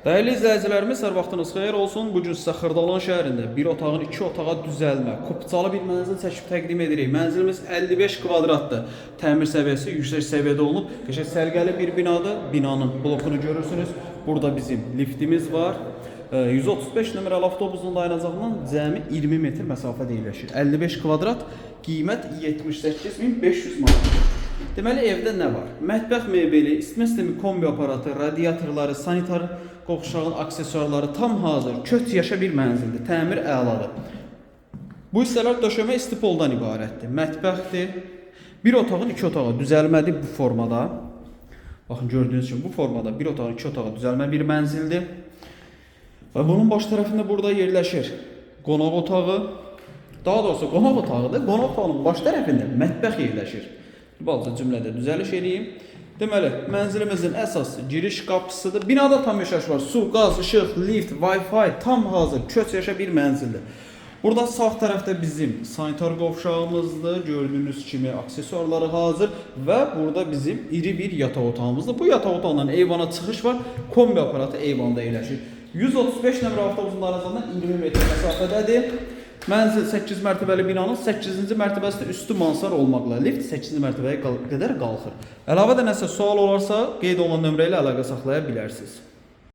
Değerli izləyicilərimiz, hər vaxtınız xeyir olsun. Bugün sizə Xırdalan şəhərində bir otağın 2 otağa düzəlmə, kupçalı bir mənzil çəkib təqdim edirik. Mənzilimiz 55 kvadratdır. Təmir səviyyəsi yüksək səviyyədə olunub. Qəşəng səliqəli bir binadır. Binanın blokunu görürsünüz. Burada bizim liftimiz var. 135 nömrəli avtobusun dayanacağından cəmi 20 metr məsafədə yerləşir. 55 kvadrat, qiymət 78.500 manat. Deməli, evdə nə var? Mətbəx mebeli, isitmə sistemi, kombi aparatı, radiatorları, sanitar qovşağın aksesuarları tam hazır, köç yaşa bir mənzildir, təmir əladır. Bu hissələr döşəmə istipoldan ibarətdir. Mətbəxdir. Bir otağın 2 otağa düzəlmədir bu formada. Baxın, gördüyünüz kimi bu formada bir otağın 2 otağa düzəlmə bir mənzildir. Və bunun baş tərəfində burada yerləşir qonaq otağı. Daha doğrusu qonaq otağıdır. Qonaq otağının baş tərəfində mətbəx yerləşir. Balaca cümlədə düzəliş edeyim. Deməli, mənzilimizin əsas giriş qapısıdır. Binada tam yaşayış var. Su, qaz, işıq, lift, Wi-Fi tam hazır. Köç yaşa bir mənzildir. Burada sağ tərəfdə bizim sanitar qovşağımızdır. Gördüyünüz kimi aksesuarları hazır. Və burada bizim iri bir yataq otağımızdır. Bu yataq otağından eyvana çıxış var. Kombi aparatı eyvanda yerləşir. 135 nömrə avtobusun dayanacağından 20 metr məsafədədir. Mənzil 8 mərtəbəli binanın 8-ci mərtəbəsində üstü mansar olmaqla lift 8-ci mərtəbəyə qədər qalxır. Əlavədə nəsə sual olarsa qeyd olunan nömrə ilə əlaqə saxlaya bilərsiniz.